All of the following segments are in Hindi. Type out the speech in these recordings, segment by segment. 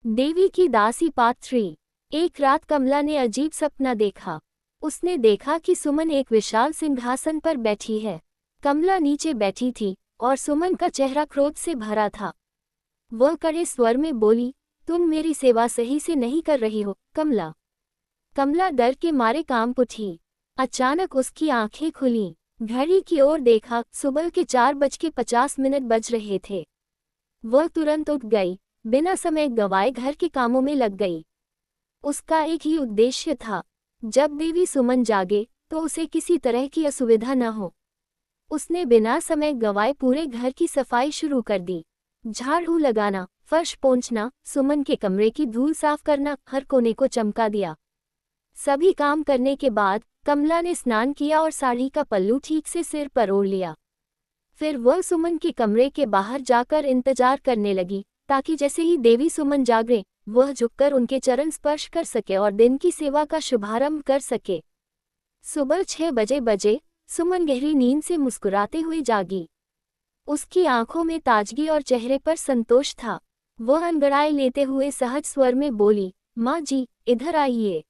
देवी की दासी पार्ट 3। एक रात कमला ने अजीब सपना देखा। उसने देखा कि सुमन एक विशाल सिंहासन पर बैठी है। कमला नीचे बैठी थी और सुमन का चेहरा क्रोध से भरा था। वह कड़े स्वर में बोली, तुम मेरी सेवा सही से नहीं कर रही हो कमला। कमला डर के मारे कांप उठी। अचानक उसकी आंखें खुलीं। घड़ी की ओर देखा, सुबह के 4:50 बज रहे थे। वह तुरंत उठ गई, बिना समय गंवाए घर के कामों में लग गई। उसका एक ही उद्देश्य था, जब देवी सुमन जागे तो उसे किसी तरह की असुविधा न हो। उसने बिना समय गंवाए पूरे घर की सफाई शुरू कर दी। झाड़ू लगाना, फर्श पोंछना, सुमन के कमरे की धूल साफ करना, हर कोने को चमका दिया। सभी काम करने के बाद कमला ने स्नान किया और साड़ी का पल्लू ठीक से सिर पर ओढ़ लिया। फिर वह सुमन के कमरे के बाहर जाकर इंतजार करने लगी, ताकि जैसे ही देवी सुमन जागे वह झुककर उनके चरण स्पर्श कर सके और दिन की सेवा का शुभारंभ कर सके। सुबह 6 बजे सुमन गहरी नींद से मुस्कुराते हुए जागी। उसकी आंखों में ताजगी और चेहरे पर संतोष था। वह अंगड़ाई लेते हुए सहज स्वर में बोली, माँ जी, इधर आइए।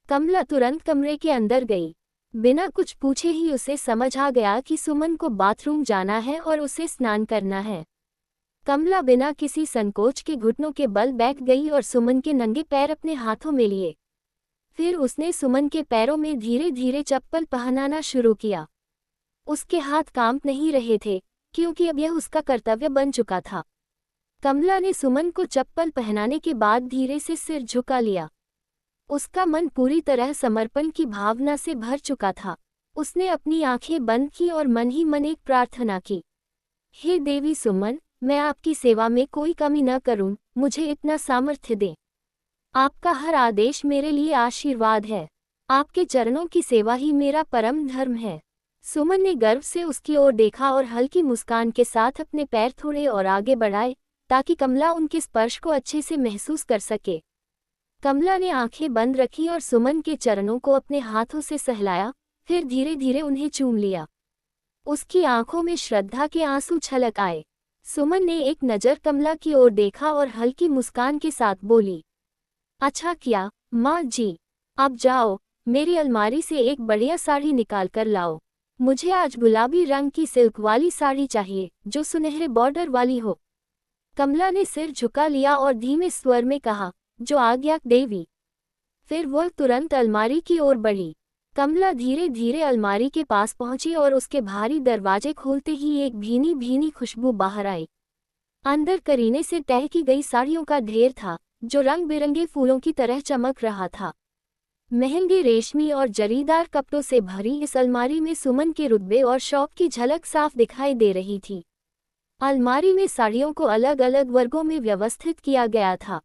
कमला तुरंत कमरे के अंदर गई। बिना कुछ पूछे ही उसे समझ आ गया कि सुमन को बाथरूम जाना है और उसे स्नान करना है। कमला बिना किसी संकोच के घुटनों के बल बैठ गई और सुमन के नंगे पैर अपने हाथों में लिए। फिर उसने सुमन के पैरों में धीरे धीरे चप्पल पहनाना शुरू किया। उसके हाथ कांप नहीं रहे थे, क्योंकि अब यह उसका कर्तव्य बन चुका था। कमला ने सुमन को चप्पल पहनाने के बाद धीरे से सिर झुका लिया। उसका मन पूरी तरह समर्पण की भावना से भर चुका था। उसने अपनी आंखें बंद की और मन ही मन एक प्रार्थना की, हे देवी सुमन, मैं आपकी सेवा में कोई कमी न करूं, मुझे इतना सामर्थ्य दें। आपका हर आदेश मेरे लिए आशीर्वाद है। आपके चरणों की सेवा ही मेरा परम धर्म है। सुमन ने गर्व से उसकी ओर देखा और हल्की मुस्कान के साथ अपने पैर थोड़े और आगे बढ़ाए, ताकि कमला उनके स्पर्श को अच्छे से महसूस कर सके। कमला ने आंखें बंद रखी और सुमन के चरणों को अपने हाथों से सहलाया, फिर धीरे धीरे उन्हें चूम लिया। उसकी आंखों में श्रद्धा के आंसू छलक आए। सुमन ने एक नज़र कमला की ओर देखा और हल्की मुस्कान के साथ बोली, अच्छा किया माँ जी, अब जाओ, मेरी अलमारी से एक बढ़िया साड़ी निकाल कर लाओ। मुझे आज गुलाबी रंग की सिल्क वाली साड़ी चाहिए, जो सुनहरे बॉर्डर वाली हो। कमला ने सिर झुका लिया और धीमे स्वर में कहा, जो आज्ञा देवी। फिर वह तुरंत अलमारी की ओर बढ़ी। कमला धीरे धीरे अलमारी के पास पहुंची और उसके भारी दरवाजे खोलते ही एक भीनी भीनी खुशबू बाहर आई। अंदर करीने से तह की गई साड़ियों का ढेर था, जो रंग बिरंगे फूलों की तरह चमक रहा था। महंगे रेशमी और जरीदार कपड़ों से भरी इस अलमारी में सुमन के रुतबे और शौक की झलक साफ दिखाई दे रही थी। अलमारी में साड़ियों को अलग अलग वर्गों में व्यवस्थित किया गया था।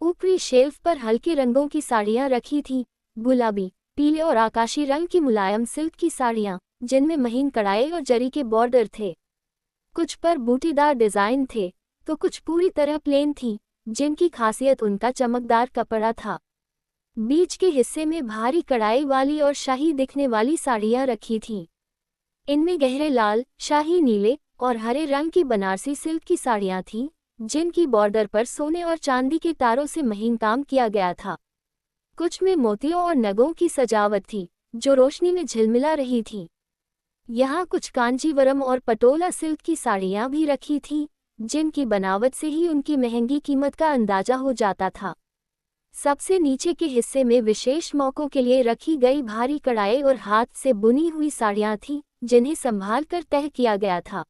ऊपरी शेल्फ पर हल्के रंगों की साड़ियां रखी थीं, गुलाबी, पीले और आकाशी रंग की मुलायम सिल्क की साड़ियां, जिनमें महीन कढ़ाई और जरी के बॉर्डर थे। कुछ पर बूटीदार डिजाइन थे, तो कुछ पूरी तरह प्लेन थीं, जिनकी खासियत उनका चमकदार कपड़ा था। बीच के हिस्से में भारी कढ़ाई वाली और शाही दिखने वाली साड़ियां रखी थीं। इनमें गहरे लाल, शाही नीले और हरे रंग की बनारसी सिल्क की साड़ियां थीं, जिनकी बॉर्डर पर सोने और चांदी के तारों से महीन काम किया गया था। कुछ में मोतियों और नगों की सजावट थी, जो रोशनी में झिलमिला रही थी। यहाँ कुछ कांजीवरम और पटोला सिल्क की साड़ियाँ भी रखी थीं, जिनकी बनावट से ही उनकी महंगी कीमत का अंदाजा हो जाता था। सबसे नीचे के हिस्से में विशेष मौकों के लिए रखी गई भारी कढ़ाई और हाथ से बुनी हुई साड़ियाँ थीं, जिन्हें संभाल कर तह किया गया था।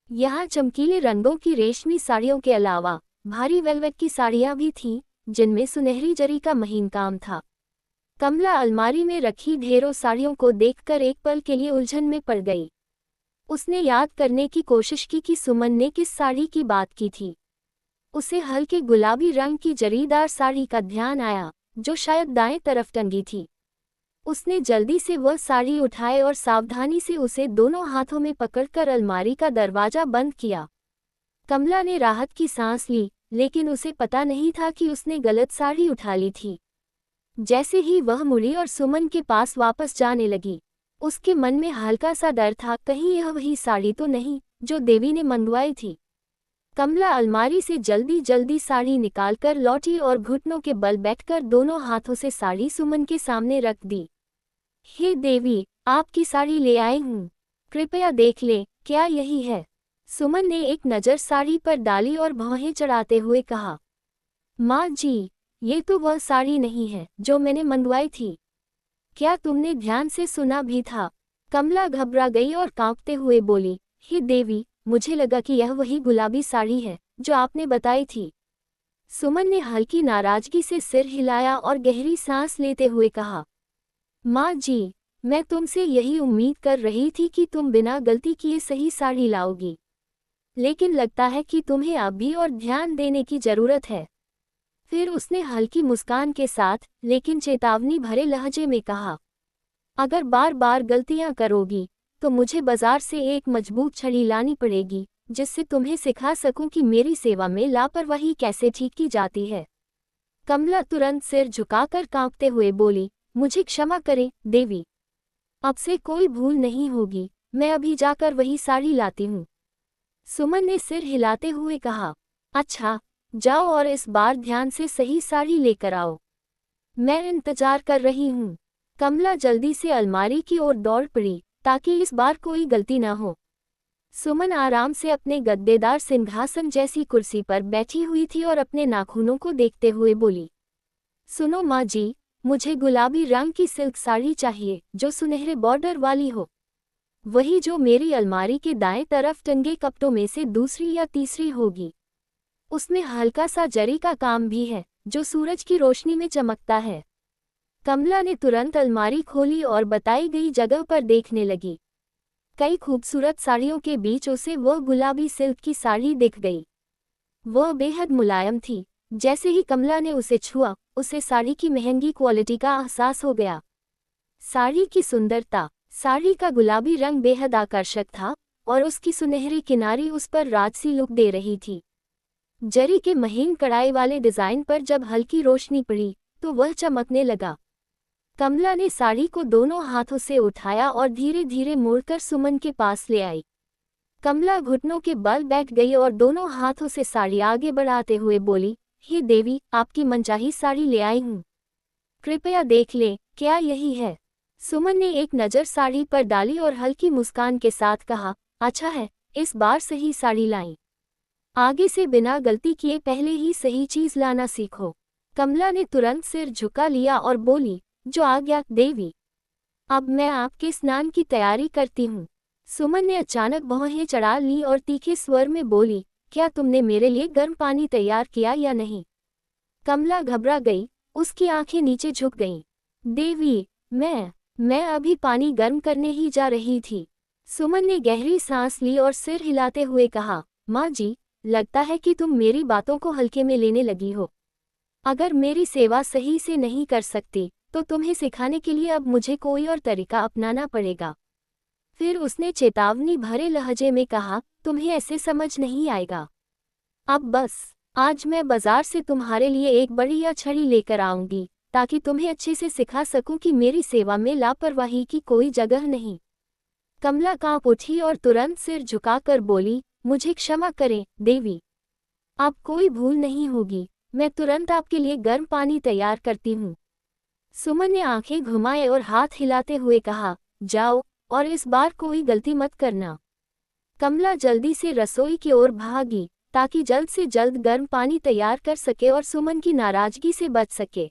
यहाँ चमकीले रंगों की रेशमी साड़ियों के अलावा भारी वेलवेट की साड़ियाँ भी थीं, जिनमें सुनहरी जरी का महीन काम था। कमला अलमारी में रखी ढेरों साड़ियों को देखकर एक पल के लिए उलझन में पड़ गई। उसने याद करने की कोशिश की कि सुमन ने किस साड़ी की बात की थी। उसे हल्के गुलाबी रंग की जरीदार साड़ी का ध्यान आया, जो शायद दाएं तरफ टंगी थी। उसने जल्दी से वह साड़ी उठाए और सावधानी से उसे दोनों हाथों में पकड़कर अलमारी का दरवाजा बंद किया। कमला ने राहत की सांस ली, लेकिन उसे पता नहीं था कि उसने गलत साड़ी उठा ली थी। जैसे ही वह मुड़ी और सुमन के पास वापस जाने लगी, उसके मन में हल्का सा डर था, कहीं यह वही साड़ी तो नहीं जो देवी ने मंगवाई थी। कमला अलमारी से जल्दी जल्दी साड़ी निकालकर लौटी और घुटनों के बल बैठकर दोनों हाथों से साड़ी सुमन के सामने रख दी। हे देवी, आपकी साड़ी ले आई हूँ, कृपया देख ले, क्या यही है? सुमन ने एक नज़र साड़ी पर डाली और भौहें चढ़ाते हुए कहा, माँ जी, ये तो वह साड़ी नहीं है जो मैंने मंगवाई थी। क्या तुमने ध्यान से सुना भी था? कमला घबरा गई और कांपते हुए बोली, हे देवी, मुझे लगा कि यह वही गुलाबी साड़ी है जो आपने बताई थी। सुमन ने हल्की नाराजगी से सिर हिलाया और गहरी सांस लेते हुए कहा, माँ जी, मैं तुमसे यही उम्मीद कर रही थी कि तुम बिना गलती किए सही साड़ी लाओगी, लेकिन लगता है कि तुम्हें अब भी और ध्यान देने की जरूरत है। फिर उसने हल्की मुस्कान के साथ लेकिन चेतावनी भरे लहजे में कहा, अगर बार बार गलतियां करोगी तो मुझे बाजार से एक मजबूत छड़ी लानी पड़ेगी जिससे तुम्हें सिखा सकूं कि मेरी सेवा में लापरवाही कैसे ठीक की जाती है। कमला तुरंत सिर झुकाकर कांपते हुए बोली, मुझे क्षमा करें देवी, अब से कोई भूल नहीं होगी, मैं अभी जाकर वही साड़ी लाती हूँ। सुमन ने सिर हिलाते हुए कहा, अच्छा, जाओ और इस बार ध्यान से सही साड़ी लेकर आओ, मैं इंतजार कर रही हूँ। कमला जल्दी से अलमारी की ओर दौड़ पड़ी ताकि इस बार कोई गलती न हो। सुमन आराम से अपने गद्देदार सिंहासन जैसी कुर्सी पर बैठी हुई थी और अपने नाखूनों को देखते हुए बोली, सुनो माँ जी, मुझे गुलाबी रंग की सिल्क साड़ी चाहिए जो सुनहरे बॉर्डर वाली हो, वही जो मेरी अलमारी के दाएं तरफ टंगे कपड़ों में से दूसरी या तीसरी होगी। उसमें हल्का सा जरी का काम भी है जो सूरज की रोशनी में चमकता है। कमला ने तुरंत अलमारी खोली और बताई गई जगह पर देखने लगी। कई खूबसूरत साड़ियों के बीच उसे वह गुलाबी सिल्क की साड़ी दिख गई। वह बेहद मुलायम थी। जैसे ही कमला ने उसे छुआ, उसे साड़ी की महंगी क्वालिटी का एहसास हो गया। साड़ी की सुंदरता, साड़ी का गुलाबी रंग बेहद आकर्षक था और उसकी सुनहरी किनारी उस पर राजसी लुक दे रही थी। जरी के महीन कढ़ाई वाले डिजाइन पर जब हल्की रोशनी पड़ी तो वह चमकने लगा। कमला ने साड़ी को दोनों हाथों से उठाया और धीरे धीरे मोड़कर सुमन के पास ले आई। कमला घुटनों के बल बैठ गई और दोनों हाथों से साड़ी आगे बढ़ाते हुए बोली, हे देवी, आपकी मनचाही साड़ी ले आई हूँ, कृपया देख ले, क्या यही है? सुमन ने एक नज़र साड़ी पर डाली और हल्की मुस्कान के साथ कहा, अच्छा है, इस बार सही साड़ी लाई। आगे से बिना गलती किए पहले ही सही चीज लाना सीखो। कमला ने तुरंत सिर झुका लिया और बोली, जो आज्ञा देवी। अब मैं आपके स्नान की तैयारी करती हूँ। सुमन ने अचानक भौहें चढ़ा ली और तीखे स्वर में बोली, क्या तुमने मेरे लिए गर्म पानी तैयार किया या नहीं? कमला घबरा गई, उसकी आंखें नीचे झुक गईं। देवी, मैं अभी पानी गर्म करने ही जा रही थी। सुमन ने गहरी सांस ली और सिर हिलाते हुए कहा, माँ जी, लगता है कि तुम मेरी बातों को हल्के में लेने लगी हो। अगर मेरी सेवा सही से नहीं कर सकती तो तुम्हें सिखाने के लिए अब मुझे कोई और तरीका अपनाना पड़ेगा। फिर उसने चेतावनी भरे लहजे में कहा, तुम्हें ऐसे समझ नहीं आएगा। अब बस, आज मैं बाजार से तुम्हारे लिए एक बढ़िया छड़ी लेकर आऊंगी ताकि तुम्हें अच्छे से सिखा सकूं कि मेरी सेवा में लापरवाही की कोई जगह नहीं। कमला कांप उठी और तुरंत सिर झुकाकर बोली, मुझे क्षमा करें देवी, अब कोई भूल नहीं होगी, मैं तुरंत आपके लिए गर्म पानी तैयार करती हूँ। सुमन ने आंखें घुमाए और हाथ हिलाते हुए कहा, जाओ और इस बार कोई गलती मत करना। कमला जल्दी से रसोई की ओर भागी ताकि जल्द से जल्द गर्म पानी तैयार कर सके और सुमन की नाराजगी से बच सके।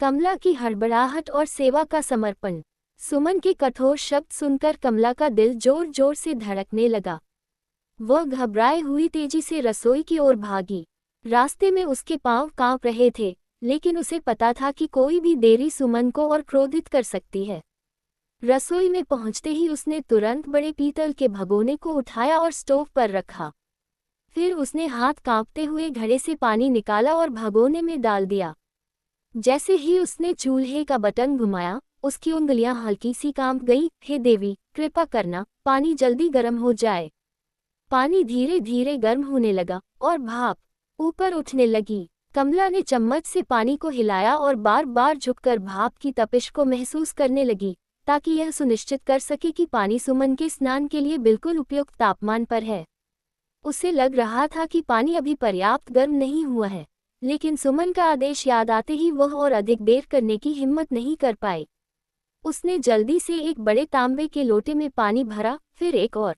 कमला की हड़बड़ाहट और सेवा का समर्पण। सुमन के कठोर शब्द सुनकर कमला का दिल जोर जोर से धड़कने लगा। वह घबराए हुई तेजी से रसोई की ओर भागी। रास्ते में उसके पांव कांप रहे थे, लेकिन उसे पता था कि कोई भी देरी सुमन को और क्रोधित कर सकती है। रसोई में पहुंचते ही उसने तुरंत बड़े पीतल के भगोने को उठाया और स्टोव पर रखा। फिर उसने हाथ कांपते हुए घड़े से पानी निकाला और भगोने में डाल दिया। जैसे ही उसने चूल्हे का बटन घुमाया, उसकी उंगलियां हल्की सी कांप गईं। हे देवी, कृपा करना, पानी जल्दी गर्म हो जाए। पानी धीरे धीरे गर्म होने लगा और भाप ऊपर उठने लगी। कमला ने चम्मच से पानी को हिलाया और बार बार झुककर भाप की तपिश को महसूस करने लगी ताकि यह सुनिश्चित कर सके कि पानी सुमन के स्नान के लिए बिल्कुल उपयुक्त तापमान पर है। उसे लग रहा था कि पानी अभी पर्याप्त गर्म नहीं हुआ है, लेकिन सुमन का आदेश याद आते ही वह और अधिक देर करने की हिम्मत नहीं कर पाई। उसने जल्दी से एक बड़े तांबे के लोटे में पानी भरा, फिर एक और।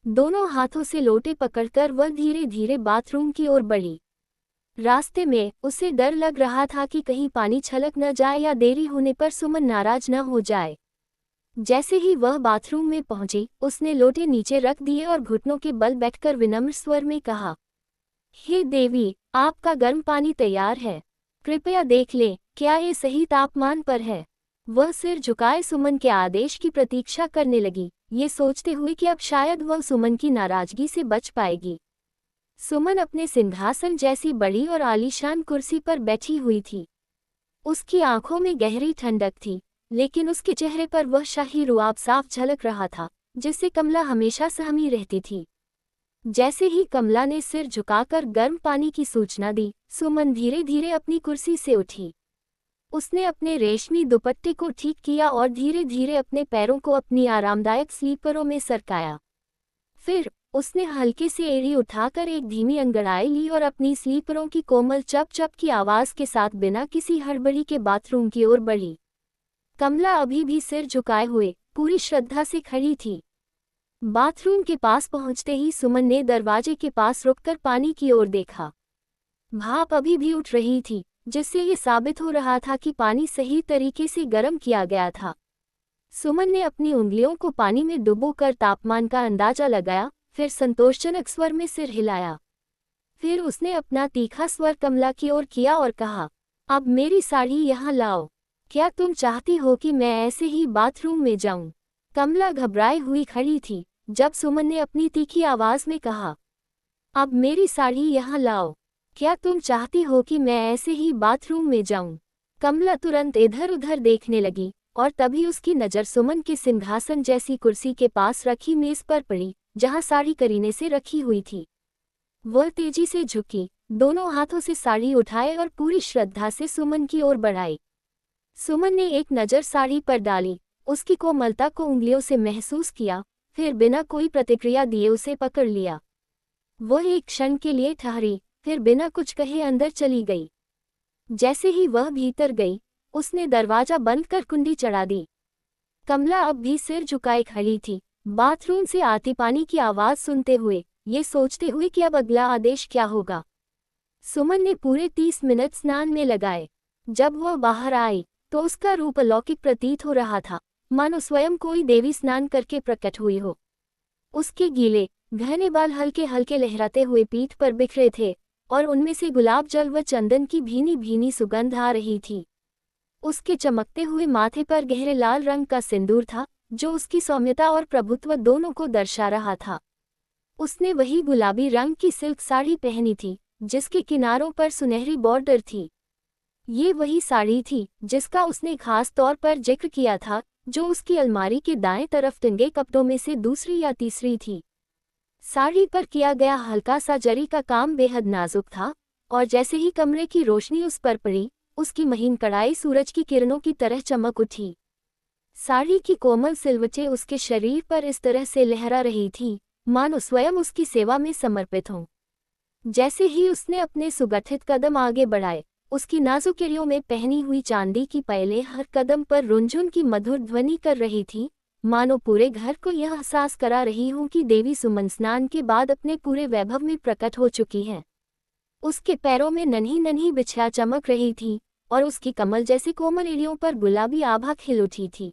दोनों हाथों से लोटे पकड़कर वह धीरे धीरे बाथरूम की ओर बढ़ी। रास्ते में उसे डर लग रहा था कि कहीं पानी छलक न जाए या देरी होने पर सुमन नाराज न हो जाए। जैसे ही वह बाथरूम में पहुंची, उसने लोटे नीचे रख दिए और घुटनों के बल बैठकर विनम्र स्वर में कहा, हे देवी, आपका गर्म पानी तैयार है। कृपया देख लें, क्या ये सही तापमान पर है। वह सिर झुकाए सुमन के आदेश की प्रतीक्षा करने लगी, ये सोचते हुए कि अब शायद वह सुमन की नाराजगी से बच पाएगी। सुमन अपने सिंहासन जैसी बड़ी और आलीशान कुर्सी पर बैठी हुई थी। उसकी आंखों में गहरी ठंडक थी, लेकिन उसके चेहरे पर वह शाही रुआब साफ झलक रहा था, जिससे कमला हमेशा सहमी रहती थी। जैसे ही कमला ने सिर झुकाकर गर्म पानी की सूचना दी, सुमन धीरे धीरे अपनी कुर्सी से उठी। उसने अपने रेशमी दुपट्टे को ठीक किया और धीरे धीरे अपने पैरों को अपनी आरामदायक स्लीपरों में सरकाया। फिर उसने हल्के से एड़ी उठाकर एक धीमी अंगड़ाई ली और अपनी स्लीपरों की कोमल चप चप की आवाज के साथ बिना किसी हड़बड़ी के बाथरूम की ओर बढ़ी। कमला अभी भी सिर झुकाए हुए पूरी श्रद्धा से खड़ी थी। बाथरूम के पास पहुंचते ही सुमन ने दरवाजे के पास रुककर पानी की ओर देखा। भाप अभी भी उठ रही थी, जिससे ये साबित हो रहा था कि पानी सही तरीके से गर्म किया गया था। सुमन ने अपनी उंगलियों को पानी में डुबोकर तापमान का अंदाजा लगाया, फिर संतोषजनक स्वर में सिर हिलाया। फिर उसने अपना तीखा स्वर कमला की ओर किया और कहा, अब मेरी साड़ी यहाँ लाओ। क्या तुम चाहती हो कि मैं ऐसे ही बाथरूम में जाऊं? कमला घबराई हुई खड़ी थी जब सुमन ने अपनी तीखी आवाज में कहा, अब मेरी साड़ी यहाँ लाओ। क्या तुम चाहती हो कि मैं ऐसे ही बाथरूम में जाऊं? कमला तुरंत इधर उधर देखने लगी और तभी उसकी नज़र सुमन के सिंहासन जैसी कुर्सी के पास रखी मेज पर पड़ी, जहां साड़ी करीने से रखी हुई थी। वह तेजी से झुकी, दोनों हाथों से साड़ी उठाए और पूरी श्रद्धा से सुमन की ओर बढ़ाई। सुमन ने एक नज़र साड़ी पर डाली, उसकी कोमलता को उंगलियों से महसूस किया, फिर बिना कोई प्रतिक्रिया दिए उसे पकड़ लिया। वह एक क्षण के लिए ठहरी, फिर बिना कुछ कहे अंदर चली गई। जैसे ही वह भीतर गई, उसने दरवाजा बंद कर कुंडी चढ़ा दी। कमला अब भी सिर झुकाए खड़ी थी, बाथरूम से आती पानी की आवाज सुनते हुए, ये सोचते हुए कि अब अगला आदेश क्या होगा। सुमन ने पूरे 30 मिनट स्नान में लगाए। जब वह बाहर आई तो उसका रूप अलौकिक प्रतीत हो रहा था, मानो स्वयं कोई देवी स्नान करके प्रकट हुई हो। उसके गीले घने बाल हल्के हल्के लहराते हुए पीठ पर बिखरे थे और उनमें से गुलाब जल व चंदन की भीनी भीनी सुगंध आ रही थी। उसके चमकते हुए माथे पर गहरे लाल रंग का सिंदूर था, जो उसकी सौम्यता और प्रभुत्व दोनों को दर्शा रहा था। उसने वही गुलाबी रंग की सिल्क साड़ी पहनी थी, जिसके किनारों पर सुनहरी बॉर्डर थी। ये वही साड़ी थी जिसका उसने खास तौर पर जिक्र किया था, जो उसकी अलमारी के दाएं तरफ टंगे कपड़ों में से दूसरी या तीसरी थी। साड़ी पर किया गया हल्का सा जरी का काम बेहद नाजुक था, और जैसे ही कमरे की रोशनी उस पर पड़ी, उसकी महीन कढ़ाई सूरज की किरणों की तरह चमक उठी। साड़ी की कोमल सिलवटें उसके शरीर पर इस तरह से लहरा रही थीं, मानो स्वयं उसकी सेवा में समर्पित हों। जैसे ही उसने अपने सुगठित कदम आगे बढ़ाए, उसकी नाजुक एड़ियों में पहनी हुई चांदी की पायलें हर कदम पर रुनझुन की मधुर ध्वनि कर रही थीं, मानो पूरे घर को यह एहसास करा रही हूं कि देवी सुमन स्नान के बाद अपने पूरे वैभव में प्रकट हो चुकी हैं। उसके पैरों में नन्ही नन्ही बिछिया चमक रही थी और उसकी कमल जैसी कोमल एड़ियों पर गुलाबी आभा खिल उठी थी।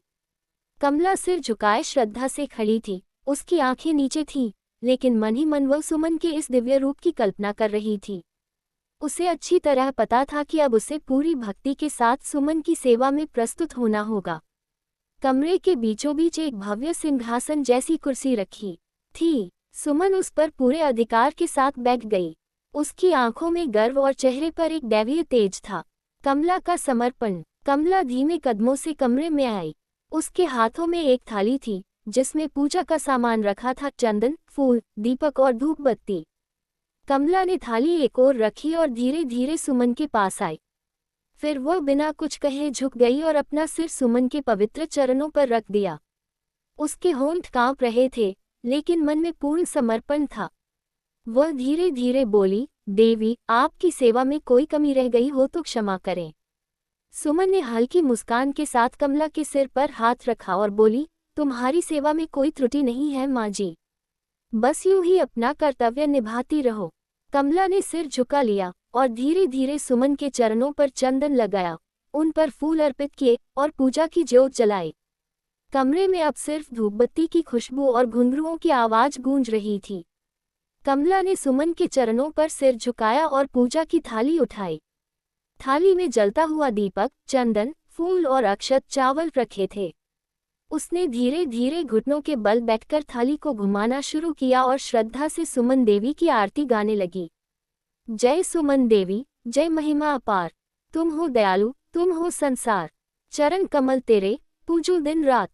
कमला सिर झुकाए श्रद्धा से खड़ी थी, उसकी आंखें नीचे थीं, लेकिन मन ही मन वह सुमन के इस दिव्य रूप की कल्पना कर रही थी। उसे अच्छी तरह पता था कि अब उसे पूरी भक्ति के साथ सुमन की सेवा में प्रस्तुत होना होगा। कमरे के बीचों बीच एक भव्य सिंहासन जैसी कुर्सी रखी थी। सुमन उस पर पूरे अधिकार के साथ बैठ गई। उसकी आंखों में गर्व और चेहरे पर एक दैवीय तेज था। कमला का समर्पण। कमला धीमे कदमों से कमरे में आई। उसके हाथों में एक थाली थी, जिसमें पूजा का सामान रखा था, चंदन, फूल, दीपक और धूप बत्ती। कमला ने थाली एक ओर रखी और धीरे धीरे सुमन के पास आई। फिर वह बिना कुछ कहे झुक गई और अपना सिर सुमन के पवित्र चरणों पर रख दिया। उसके होंठ कांप रहे थे, लेकिन मन में पूर्ण समर्पण था। वह धीरे धीरे बोली, देवी, आपकी सेवा में कोई कमी रह गई हो तो क्षमा करें। सुमन ने हल्की मुस्कान के साथ कमला के सिर पर हाथ रखा और बोली, तुम्हारी सेवा में कोई त्रुटि नहीं है माँ जी। बस यूं ही अपना कर्तव्य निभाती रहो। कमला ने सिर झुका लिया और धीरे धीरे सुमन के चरणों पर चंदन लगाया, उन पर फूल अर्पित किए और पूजा की ज्योत जलाई। कमरे में अब सिर्फ धूपबत्ती की खुशबू और घुंघरुओं की आवाज गूंज रही थी। कमला ने सुमन के चरणों पर सिर झुकाया और पूजा की थाली उठाई। थाली में जलता हुआ दीपक, चंदन, फूल और अक्षत चावल रखे थे। उसने धीरे धीरे घुटनों के बल बैठकर थाली को घुमाना शुरू किया और श्रद्धा से सुमन देवी की आरती गाने लगी। जय सुमन देवी, जय महिमा अपार, तुम हो दयालु, तुम हो संसार। चरण कमल तेरे पूजू दिन रात,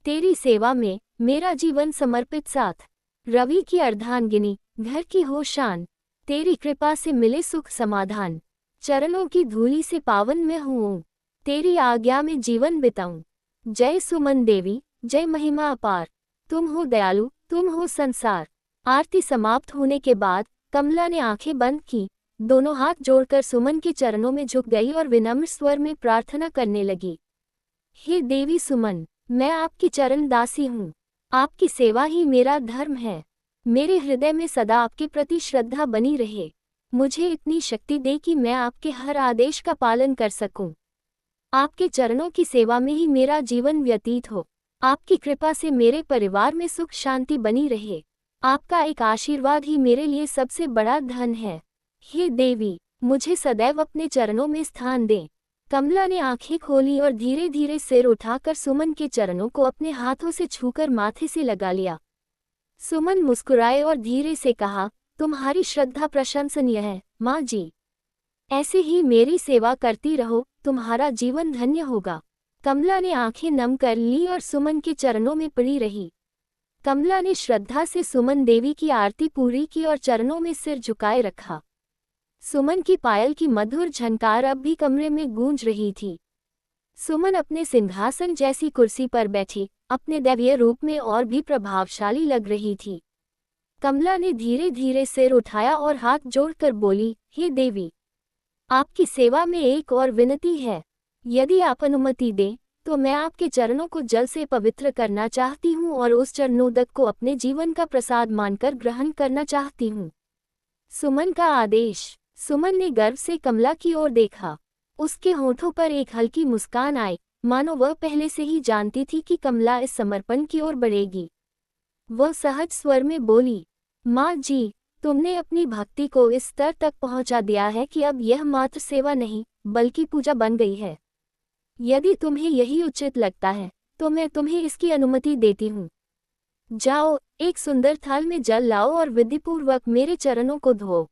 तेरी सेवा में मेरा जीवन समर्पित साथ। रवि की अर्धांगिनी, घर की हो शान, तेरी कृपा से मिले सुख समाधान। चरणों की धूलि से पावन मैं हूँ, तेरी आज्ञा में जीवन बिताऊं। जय सुमन देवी, जय महिमा अपार, तुम हो दयालु, तुम हो संसार। आरती समाप्त होने के बाद कमला ने आंखें बंद की, दोनों हाथ जोड़कर सुमन के चरणों में झुक गई और विनम्र स्वर में प्रार्थना करने लगी। हे देवी सुमन, मैं आपकी चरण दासी हूँ। आपकी सेवा ही मेरा धर्म है। मेरे हृदय में सदा आपके प्रति श्रद्धा बनी रहे। मुझे इतनी शक्ति दे कि मैं आपके हर आदेश का पालन कर सकूं। आपके चरणों की सेवा में ही मेरा जीवन व्यतीत हो। आपकी कृपा से मेरे परिवार में सुख शांति बनी रहे। आपका एक आशीर्वाद ही मेरे लिए सबसे बड़ा धन है। हे देवी, मुझे सदैव अपने चरणों में स्थान दें। कमला ने आंखें खोली और धीरे धीरे सिर उठाकर सुमन के चरणों को अपने हाथों से छूकर माथे से लगा लिया। सुमन मुस्कुराए और धीरे से कहा, तुम्हारी श्रद्धा प्रशंसनीय है माँ जी। ऐसे ही मेरी सेवा करती रहो, तुम्हारा जीवन धन्य होगा। कमला ने आंखें नम कर ली और सुमन के चरणों में पड़ी रही। कमला ने श्रद्धा से सुमन देवी की आरती पूरी की और चरणों में सिर झुकाए रखा। सुमन की पायल की मधुर झनकार अब भी कमरे में गूंज रही थी। सुमन अपने सिंहासन जैसी कुर्सी पर बैठी अपने दैवीय रूप में और भी प्रभावशाली लग रही थी। कमला ने धीरे धीरे सिर उठाया और हाथ जोड़कर बोली, हे देवी, आपकी सेवा में एक और विनती है। यदि आप अनुमति दें तो मैं आपके चरणों को जल से पवित्र करना चाहती हूँ और उस चरणोदक को अपने जीवन का प्रसाद मानकर ग्रहण करना चाहती हूँ। सुमन का आदेश। सुमन ने गर्व से कमला की ओर देखा। उसके होठों पर एक हल्की मुस्कान आई, मानो वह पहले से ही जानती थी कि कमला इस समर्पण की ओर बढ़ेगी। वह सहज स्वर में बोली, माँ जी, तुमने अपनी भक्ति को इस स्तर तक पहुँचा दिया है कि अब यह मात्र सेवा नहीं बल्कि पूजा बन गई है। यदि तुम्हें यही उचित लगता है तो मैं तुम्हें इसकी अनुमति देती हूँ। जाओ, एक सुंदर थाल में जल लाओ और विधिपूर्वक मेरे चरणों को धो।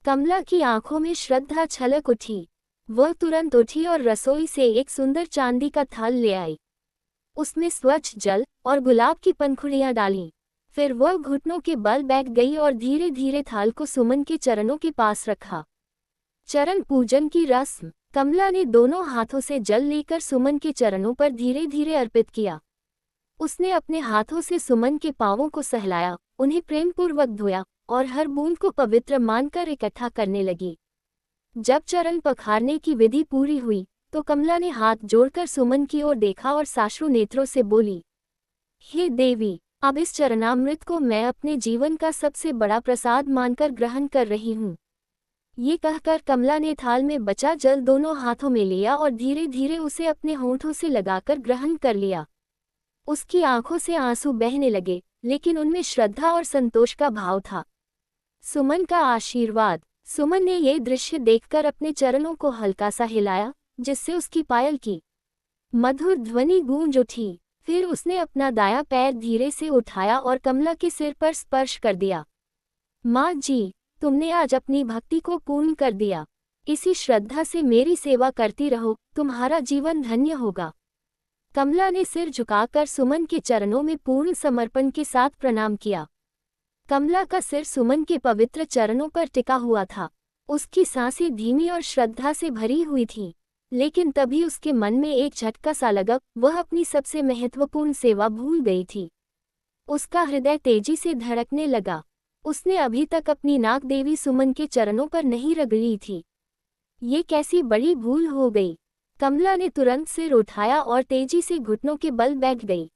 कमला की आंखों में श्रद्धा छलक उठी। वह तुरंत उठी और रसोई से एक सुंदर चांदी का थाल ले आई। उसमें स्वच्छ जल और गुलाब की पंखुड़ियां डालीं। फिर वह घुटनों के बल बैठ गई और धीरे धीरे थाल को सुमन के चरणों के पास रखा। चरण पूजन की रस्म। कमला ने दोनों हाथों से जल लेकर सुमन के चरणों पर धीरे धीरे अर्पित किया। उसने अपने हाथों से सुमन के पांवों को सहलाया, उन्हें प्रेमपूर्वक धोया और हर बूंद को पवित्र मानकर इकट्ठा करने लगी। जब चरण पखारने की विधि पूरी हुई तो कमला ने हाथ जोड़कर सुमन की ओर देखा और साश्रु नेत्रों से बोली, हे देवी, अब इस चरणामृत को मैं अपने जीवन का सबसे बड़ा प्रसाद मानकर ग्रहण कर रही हूँ। ये कहकर कमला ने थाल में बचा जल दोनों हाथों में लिया और धीरे धीरे उसे अपने होंठों से लगाकर ग्रहण कर लिया। उसकी आंखों से आंसू बहने लगे, लेकिन उनमें श्रद्धा और संतोष का भाव था। सुमन का आशीर्वाद। सुमन ने यह दृश्य देखकर अपने चरणों को हल्का सा हिलाया, जिससे उसकी पायल की मधुर ध्वनि गूंज उठी। फिर उसने अपना दायां पैर धीरे से उठाया और कमला के सिर पर स्पर्श कर दिया। माँ जी, तुमने आज अपनी भक्ति को पूर्ण कर दिया। इसी श्रद्धा से मेरी सेवा करती रहो, तुम्हारा जीवन धन्य होगा। कमला ने सिर झुकाकर सुमन के चरणों में पूर्ण समर्पण के साथ प्रणाम किया। कमला का सिर सुमन के पवित्र चरणों पर टिका हुआ था। उसकी सांसें धीमी और श्रद्धा से भरी हुई थीं, लेकिन तभी उसके मन में एक झटका सा लगा। वह अपनी सबसे महत्वपूर्ण सेवा भूल गई थी। उसका हृदय तेजी से धड़कने लगा। उसने अभी तक अपनी नाक देवी सुमन के चरणों पर नहीं रगड़ी थी। ये कैसी बड़ी भूल हो गई। कमला ने तुरंत सिर उठाया और तेजी से घुटनों के बल बैठ गई।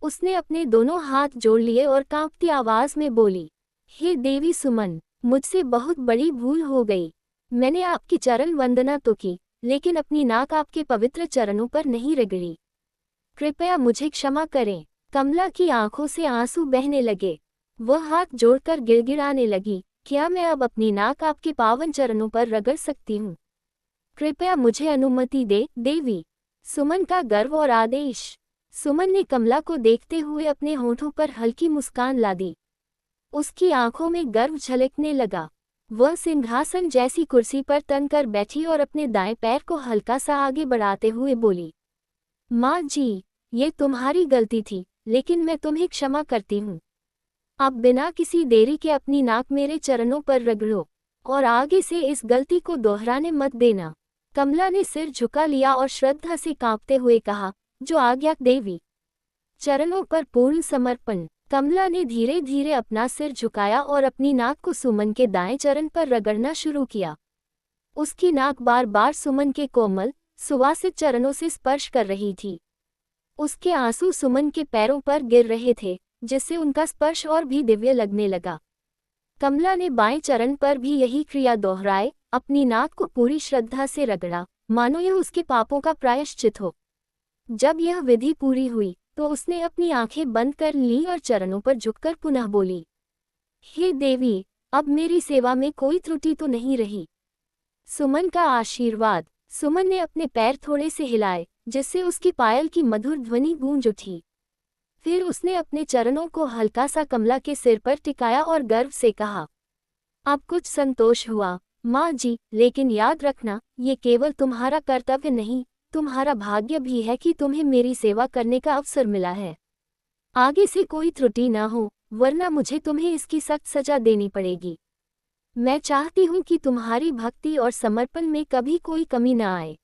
उसने अपने दोनों हाथ जोड़ लिए और कांपती आवाज में बोली, हे देवी सुमन, मुझसे बहुत बड़ी भूल हो गई। मैंने आपकी चरण वंदना तो की, लेकिन अपनी नाक आपके पवित्र चरणों पर नहीं रगड़ी। कृपया मुझे क्षमा करें। कमला की आंखों से आंसू बहने लगे। वह हाथ जोड़कर गिड़गिड़ाने लगी, क्या मैं अब अपनी नाक आपके पावन चरणों पर रगड़ सकती हूँ? कृपया मुझे अनुमति दे देवी। सुमन का गर्व और आदेश। सुमन ने कमला को देखते हुए अपने होठों पर हल्की मुस्कान ला दी। उसकी आंखों में गर्व झलकने लगा। वह सिंहासन जैसी कुर्सी पर तनकर बैठी और अपने दाएं पैर को हल्का सा आगे बढ़ाते हुए बोली, माँ जी, ये तुम्हारी गलती थी, लेकिन मैं तुम्हें क्षमा करती हूँ। अब बिना किसी देरी के अपनी नाक मेरे चरणों पर रगड़ो, और आगे से इस गलती को दोहराने मत देना। कमला ने सिर झुका लिया और श्रद्धा से कांपते हुए कहा, जो आज्ञा देवी। चरणों पर पूर्ण समर्पण। कमला ने धीरे धीरे अपना सिर झुकाया और अपनी नाक को सुमन के दाएं चरण पर रगड़ना शुरू किया। उसकी नाक बार बार सुमन के कोमल, सुवासित चरणों से स्पर्श कर रही थी। उसके आंसू सुमन के पैरों पर गिर रहे थे, जिससे उनका स्पर्श और भी दिव्य लगने लगा। कमला ने बाएं चरण पर भी यही क्रिया दोहराए, अपनी नाक को पूरी श्रद्धा से रगड़ा, मानो यह उसके पापों का प्रायश्चित हो। जब यह विधि पूरी हुई, तो उसने अपनी आंखें बंद कर ली और चरणों पर झुककर पुनः बोली, हे देवी, अब मेरी सेवा में कोई त्रुटि तो नहीं रही। सुमन का आशीर्वाद। सुमन ने अपने पैर थोड़े से हिलाए, जिससे उसकी पायल की मधुर ध्वनि गूंज उठी। फिर उसने अपने चरणों को हल्का सा कमला के सिर पर टिकाया और गर्व से कहा, अब कुछ संतोष हुआ, माँ जी, लेकिन याद रखना, ये केवल तुम्हारा कर्तव्य नहीं, तुम्हारा भाग्य भी है कि तुम्हें मेरी सेवा करने का अवसर मिला है। आगे से कोई त्रुटि ना हो, वरना मुझे तुम्हें इसकी सख्त सजा देनी पड़ेगी। मैं चाहती हूँ कि तुम्हारी भक्ति और समर्पण में कभी कोई कमी न आए।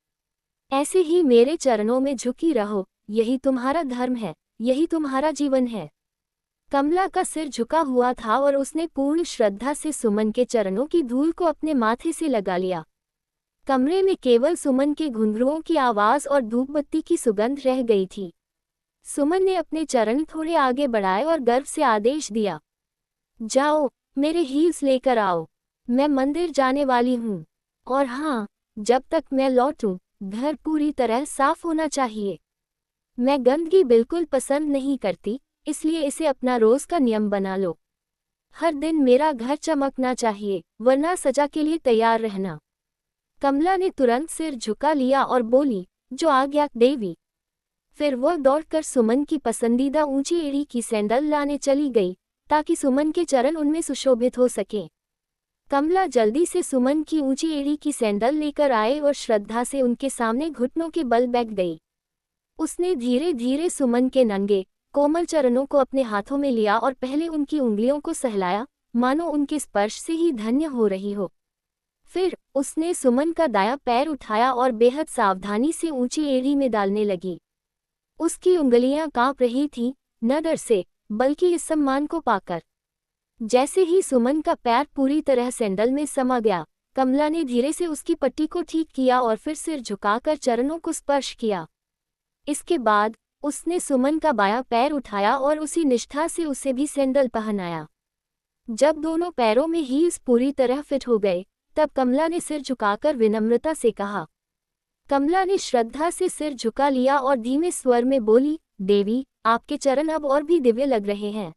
ऐसे ही मेरे चरणों में झुकी रहो, यही तुम्हारा धर्म है, यही तुम्हारा जीवन है। कमला का सिर झुका हुआ था और उसने पूर्ण श्रद्धा से सुमन के चरणों की धूल को अपने माथे से लगा लिया। कमरे में केवल सुमन के घुंघरुओं की आवाज और धूपबत्ती की सुगंध रह गई थी। सुमन ने अपने चरण थोड़े आगे बढ़ाए और गर्व से आदेश दिया, जाओ, मेरे हील्स लेकर आओ, मैं मंदिर जाने वाली हूँ। और हाँ, जब तक मैं लौटूं, घर पूरी तरह साफ होना चाहिए। मैं गंदगी बिल्कुल पसंद नहीं करती, इसलिए इसे अपना रोज का नियम बना लो। हर दिन मेरा घर चमकना चाहिए, वरना सजा के लिए तैयार रहना। कमला ने तुरंत सिर झुका लिया और बोली, जो आज्ञा देवी। फिर वह दौड़कर सुमन की पसंदीदा ऊंची एड़ी की सैंडल लाने चली गई, ताकि सुमन के चरण उनमें सुशोभित हो सकें। कमला जल्दी से सुमन की ऊंची एड़ी की सैंडल लेकर आए और श्रद्धा से उनके सामने घुटनों के बल बैठ गई। उसने धीरे धीरे सुमन के नंगे, कोमल चरणों को अपने हाथों में लिया और पहले उनकी उंगलियों को सहलाया, मानो उनके स्पर्श से ही धन्य हो रही हो। फिर उसने सुमन का दायां पैर उठाया और बेहद सावधानी से ऊंची एड़ी में डालने लगी। उसकी उंगलियां कांप रही थीं, न डर से, बल्कि इस सम्मान को पाकर। जैसे ही सुमन का पैर पूरी तरह सैंडल में समा गया, कमला ने धीरे से उसकी पट्टी को ठीक किया और फिर सिर झुकाकर चरणों को स्पर्श किया। इसके बाद उसने सुमन का बायां पैर उठाया और उसी निष्ठा से उसे भी सैंडल पहनाया। जब दोनों पैरों में हील्स पूरी तरह फिट हो गए, तब कमला ने सिर झुकाकर विनम्रता से कहा। कमला ने श्रद्धा से सिर झुका लिया और धीमे स्वर में बोली, देवी, आपके चरण अब और भी दिव्य लग रहे हैं।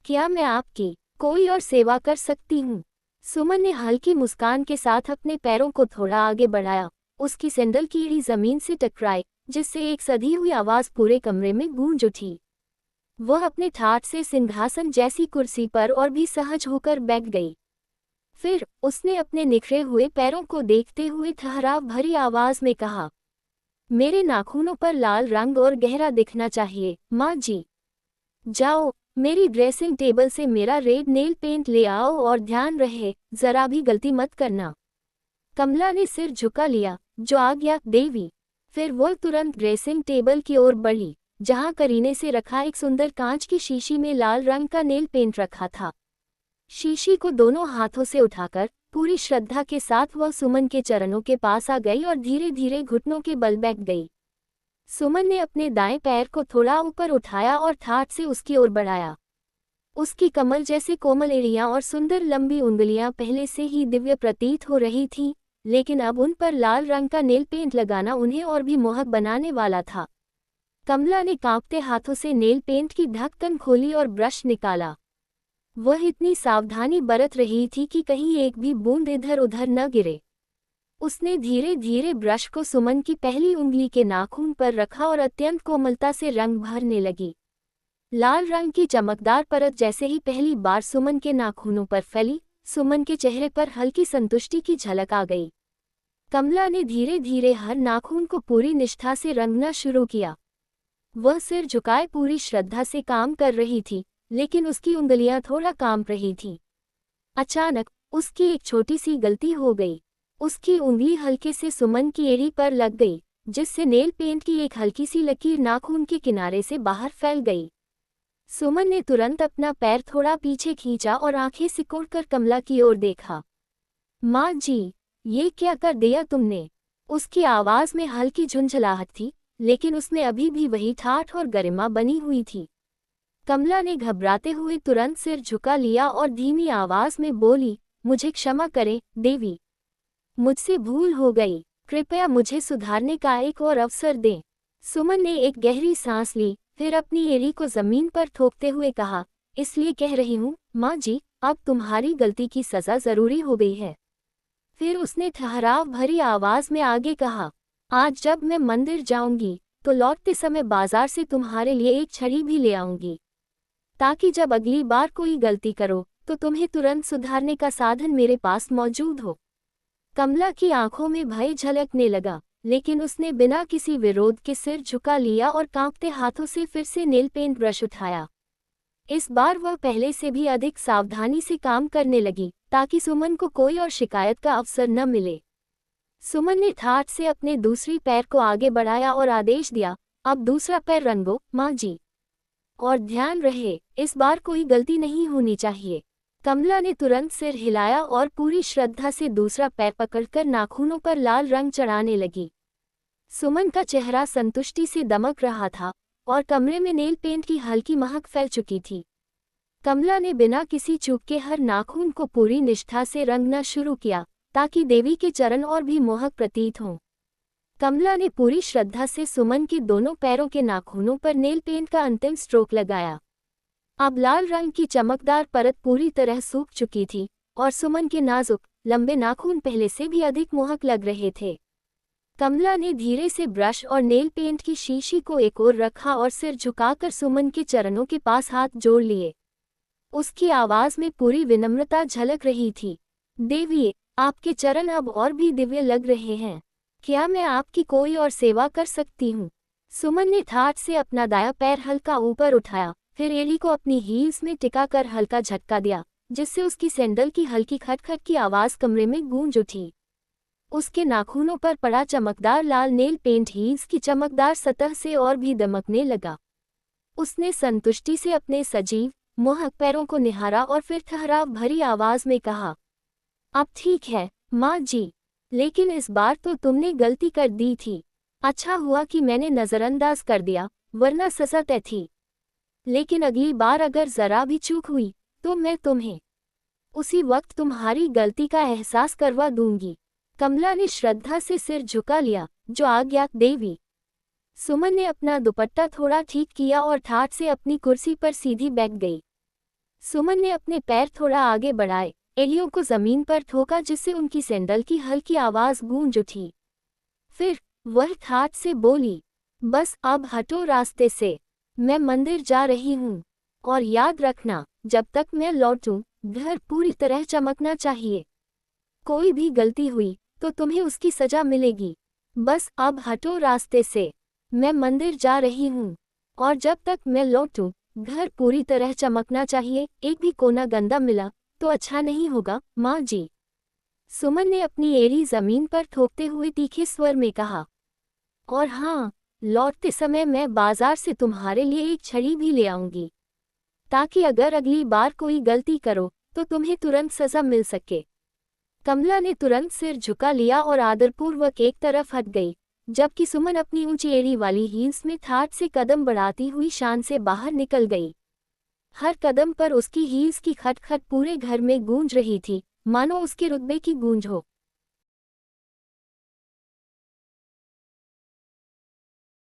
क्या मैं आपकी कोई और सेवा कर सकती हूँ? सुमन ने हल्की मुस्कान के साथ अपने पैरों को थोड़ा आगे बढ़ाया। उसकी सैंडल की एड़ी जमीन से टकराई, जिससे एक सधी हुई आवाज पूरे कमरे में गूंज उठी। वह अपने ठाठ से सिंहासन जैसी कुर्सी पर और भी सहज होकर बैठ गई। फिर उसने अपने निखरे हुए पैरों को देखते हुए ठहराव भरी आवाज में कहा, मेरे नाखूनों पर लाल रंग और गहरा दिखना चाहिए, माँ जी। जाओ, मेरी ड्रेसिंग टेबल से मेरा रेड नेल पेंट ले आओ और ध्यान रहे, जरा भी गलती मत करना। कमला ने सिर झुका लिया, जो आज्ञा देवी। फिर वह तुरंत ड्रेसिंग टेबल की ओर बढ़ी, जहां करीने से रखा एक सुंदर कांच की शीशी में लाल रंग का नेल पेंट रखा था। शीशी को दोनों हाथों से उठाकर पूरी श्रद्धा के साथ वह सुमन के चरणों के पास आ गई और धीरे धीरे घुटनों के बल बैठ गई। सुमन ने अपने दाएं पैर को थोड़ा ऊपर उठाया और ठाठ से उसकी ओर बढ़ाया। उसकी कमल जैसे कोमल एड़ियां और सुंदर लंबी उंगलियां पहले से ही दिव्य प्रतीत हो रही थीं, लेकिन अब उन पर लाल रंग का नेल पेंट लगाना उन्हें और भी मोहक बनाने वाला था। कमला ने कांपते हाथों से नेल पेंट की ढक्कन खोली और ब्रश निकाला। वह इतनी सावधानी बरत रही थी कि कहीं एक भी बूंद इधर उधर न गिरे। उसने धीरे धीरे ब्रश को सुमन की पहली उंगली के नाखून पर रखा और अत्यंत कोमलता से रंग भरने लगी। लाल रंग की चमकदार परत जैसे ही पहली बार सुमन के नाखूनों पर फैली, सुमन के चेहरे पर हल्की संतुष्टि की झलक आ गई। कमला ने धीरे धीरे हर नाखून को पूरी निष्ठा से रंगना शुरू किया। वह सिर झुकाए पूरी श्रद्धा से काम कर रही थी, लेकिन उसकी उंगलियां थोड़ा कांप रही थीं। अचानक उसकी एक छोटी सी गलती हो गई। उसकी उंगली हल्के से सुमन की एड़ी पर लग गई, जिससे नेल पेंट की एक हल्की सी लकीर नाखून के किनारे से बाहर फैल गई। सुमन ने तुरंत अपना पैर थोड़ा पीछे खींचा और आंखें सिकोड़कर कमला की ओर देखा। माँ जी, ये क्या कर दिया तुमने? उसकी आवाज में हल्की झुंझलाहट थी, लेकिन उसमें अभी भी वही ठाठ और गरिमा बनी हुई थी। कमला ने घबराते हुए तुरंत सिर झुका लिया और धीमी आवाज में बोली, मुझे क्षमा करें देवी, मुझसे भूल हो गई, कृपया मुझे सुधारने का एक और अवसर दें। सुमन ने एक गहरी सांस ली, फिर अपनी एड़ी को जमीन पर ठोकते हुए कहा, इसलिए कह रही हूँ माँ जी, अब तुम्हारी गलती की सजा जरूरी हो गई है। फिर उसने ठहराव भरी आवाज में आगे कहा, आज जब मैं मंदिर जाऊंगी तो लौटते समय बाजार से तुम्हारे लिए एक छड़ी भी ले आऊंगी, ताकि जब अगली बार कोई गलती करो तो तुम्हें तुरंत सुधारने का साधन मेरे पास मौजूद हो। कमला की आंखों में भय झलकने लगा, लेकिन उसने बिना किसी विरोध के सिर झुका लिया और कांपते हाथों से फिर से नेल पेंट ब्रश उठाया। इस बार वह पहले से भी अधिक सावधानी से काम करने लगी, ताकि सुमन को कोई और शिकायत का अवसर न मिले। सुमन ने ठाठ से अपने दूसरी पैर को आगे बढ़ाया और आदेश दिया, अब दूसरा पैर रंगो माँ जी, और ध्यान रहे इस बार कोई गलती नहीं होनी चाहिए। कमला ने तुरंत सिर हिलाया और पूरी श्रद्धा से दूसरा पैर पकड़कर नाखूनों पर लाल रंग चढ़ाने लगी। सुमन का चेहरा संतुष्टि से दमक रहा था और कमरे में नेल पेंट की हल्की महक फैल चुकी थी। कमला ने बिना किसी चूक के हर नाखून को पूरी निष्ठा से रंगना शुरू किया, ताकि देवी के चरण और भी मोहक प्रतीत हों। कमला ने पूरी श्रद्धा से सुमन के दोनों पैरों के नाखूनों पर नेल पेंट का अंतिम स्ट्रोक लगाया। अब लाल रंग की चमकदार परत पूरी तरह सूख चुकी थी और सुमन के नाजुक लंबे नाखून पहले से भी अधिक मोहक लग रहे थे। कमला ने धीरे से ब्रश और नेल पेंट की शीशी को एक ओर रखा और सिर झुकाकर सुमन के चरणों के पास हाथ जोड़ लिए। उसकी आवाज में पूरी विनम्रता झलक रही थी। देवी, आपके चरण अब और भी दिव्य लग रहे हैं। क्या मैं आपकी कोई और सेवा कर सकती हूँ? सुमन ने ठाठ से अपना दायां पैर हल्का ऊपर उठाया, फिर एड़ी को अपनी हील्स में टिकाकर हल्का झटका दिया, जिससे उसकी सैंडल की हल्की खटखट की आवाज कमरे में गूंज उठी। उसके नाखूनों पर पड़ा चमकदार लाल नेल पेंट हील्स की चमकदार सतह से और भी दमकने लगा। उसने संतुष्टि से अपने सजीव मोहक पैरों को निहारा और फिर ठहराव भरी आवाज में कहा, अब ठीक है माँ जी, लेकिन इस बार तो तुमने गलती कर दी थी। अच्छा हुआ कि मैंने नजरअंदाज कर दिया, वरना सजा तय थी। लेकिन अगली बार अगर जरा भी चूक हुई तो मैं तुम्हें उसी वक्त तुम्हारी गलती का एहसास करवा दूंगी। कमला ने श्रद्धा से सिर झुका लिया, जो आज्ञा देवी। सुमन ने अपना दुपट्टा थोड़ा ठीक किया और ठाठ से अपनी कुर्सी पर सीधी बैठ गई। सुमन ने अपने पैर थोड़ा आगे बढ़ाए, एड़ियों को जमीन पर ठोका, जिससे उनकी सैंडल की हल्की आवाज गूंज उठी। फिर वह ठाठ से बोली, बस अब हटो रास्ते से, मैं मंदिर जा रही हूँ। और याद रखना, जब तक मैं लौटूं, घर पूरी तरह चमकना चाहिए। कोई भी गलती हुई तो तुम्हें उसकी सजा मिलेगी। बस अब हटो रास्ते से, मैं मंदिर जा रही हूँ। और जब तक मैं लौटूं, घर पूरी तरह चमकना चाहिए। एक भी कोना गंदा मिला तो अच्छा नहीं होगा माँ जी। सुमन ने अपनी एड़ी जमीन पर ठोकते हुए तीखे स्वर में कहा, और हाँ, लौटते समय मैं बाजार से तुम्हारे लिए एक छड़ी भी ले आऊंगी, ताकि अगर अगली बार कोई गलती करो तो तुम्हें तुरंत सजा मिल सके। कमला ने तुरंत सिर झुका लिया और आदरपूर्वक एक तरफ हट गई, जबकि सुमन अपनी ऊंची एड़ी वाली हील्स में ठाठ से कदम बढ़ाती हुई शान से बाहर निकल गई। हर कदम पर उसकी हील्स की खटखट पूरे घर में गूंज रही थी, मानो उसके रुतबे की गूंज हो।